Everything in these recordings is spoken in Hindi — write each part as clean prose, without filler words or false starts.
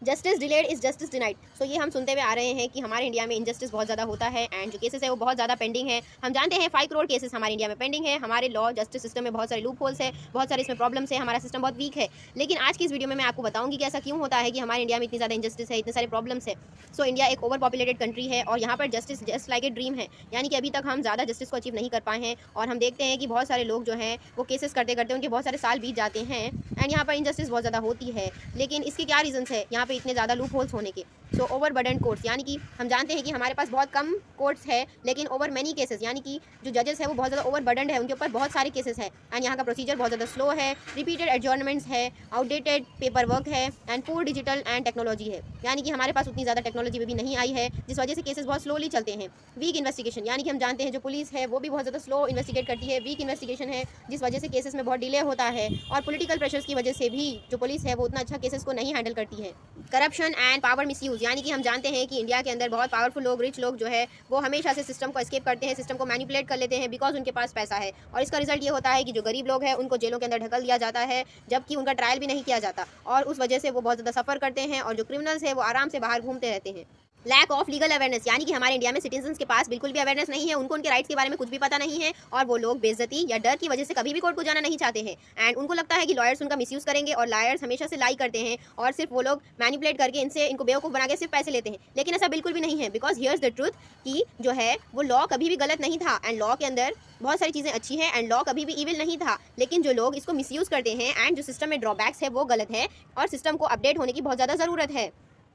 Justice delayed is justice denied. So ये हम सुनते हुए आ रहे हैं कि हमारे इंडिया में इनजस्टिस बहुत ज़्यादा होता है एंड जो केसेस है वो बहुत ज़्यादा पेंडिंग है। हम जानते हैं 5 करोड़ केसेस हमारे इंडिया में पेंडिंग है। हमारे लॉ जस्टिस सिस्टम में बहुत सारे लूप होल्स है, बहुत सारे इसमें प्रॉब्लम्स है, हमारा सिस्टम बहुत वीक है। लेकिन आज की इस वीडियो में मैं आपको बताऊंगी कि ऐसा क्यों होता है कि हमारे इंडिया में इतनी ज़्यादा इनजस्टिस है, इतने सारे प्रॉब्लम्स है। सो इंडिया एक ओवर पॉपुलेटेड कंट्री है और यहाँ पर justice just like a dream है, यानी कि अभी तक हम ज़्यादा जस्टिस को अचीव नहीं कर पाए हैं। और हम देखते हैं कि बहुत सारे लोग जो हैं वो केसेस करते करते उनके बहुत सारे साल बीत जाते हैं एंड यहाँ पर इनजस्टिस बहुत ज़्यादा होती है। लेकिन इसके क्या रीजंस है यहाँ पे इतने ज़्यादा लूप होल्स होने के? सो ओवर बर्डन कोर्ट्स, यानी कि हम जानते हैं कि हमारे पास बहुत कम कोर्ट्स है लेकिन ओवर मैनी केसेस, यानी कि जो जजेस है वो बहुत ज़्यादा ओवर बर्डन है, उनके ऊपर बहुत सारे केसेस है एंड यहाँ का प्रोसीजर बहुत ज़्यादा स्लो है, रिपीटेड एडजॉर्नमेंट्स है, आउटडेटेड पेपर वर्क है एंड पूर डिजिटल एंड टेक्नोलॉजी है, यानी कि हमारे पास उतनी ज़्यादा टेक्नोलॉजी भी नहीं आई है जिस वजह से केसेस बहुत स्लोली चलते हैं। वीक इन्वेस्टिगेशन, यानी कि हम जानते हैं जो पुलिस है वो भी बहुत ज़्यादा स्लो इन्वेस्टिगेट करती है, वीक इन्वेस्टिगेशन है जिस वजह से केसेस में बहुत डिले होता है और पॉलिटिकल प्रेशर्स की वजह से भी जो पुलिस है वो उतना अच्छा केसेस को नहीं हैंडल करती है। करप्शन एंड पावर मिसयूज, यानी कि हम जानते हैं कि इंडिया के अंदर बहुत पावरफुल लोग, रिच लोग जो है वो हमेशा से सिस्टम को एस्केप करते हैं, सिस्टम को मैनिपुलेट कर लेते हैं बिकॉज उनके पास पैसा है। और इसका रिजल्ट ये होता है कि जो गरीब लोग हैं उनको जेलों के अंदर ढकल दिया जाता है जबकि उनका ट्रायल भी नहीं किया जाता और उस वजह से वो बहुत ज़्यादा सफ़र करते हैं और जो क्रिमिनल्स है वो आराम से बाहर घूमते रहते हैं। लैक ऑफ लीगल अवेयरनेस, यानी कि हमारे इंडिया में सिटीजन्स के पास बिल्कुल भी अवेयरनेस नहीं है, उनको उनके राइट्स के बारे में कुछ भी पता नहीं है और वो लोग बेइज्जती या डर की वजह से कभी भी कोर्ट को जाना नहीं चाहते हैं एंड उनको लगता है कि लॉयर्स उनका मिसयूज करेंगे और लॉयर्स हमेशा से लाई करते हैं और सिर्फ वो लोग मैनिपुलेट करके इनको बेवकूफ़ बना के सिर्फ पैसे लेते हैं। लेकिन ऐसा बिल्कुल भी नहीं है बिकॉज हियर्स द ट्रूथ कि जो है वो लॉ कभी भी गलत नहीं था एंड लॉ के अंदर बहुत सारी चीज़ें अच्छी हैं एंड लॉ कभी भी इविल नहीं था, लेकिन जो लोग इसको मिसयूज करते हैं एंड जो सिस्टम में ड्रॉबैक्स है वो गलत है और सिस्टम को अपडेट होने की बहुत ज़्यादा ज़रूरत है।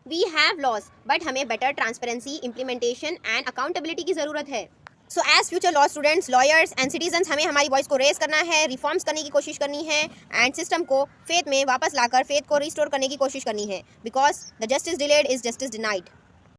वी हैव लॉज बट हमें better transparency, implementation and accountability की ज़रूरत है। So as future law students, lawyers and citizens, हमें हमारी वॉइस को रेज करना है, रिफॉर्म्स करने की कोशिश करनी है एंड सिस्टम को फेथ में वापस लाकर फेथ को रिस्टोर करने की कोशिश करनी है because the justice delayed is justice denied.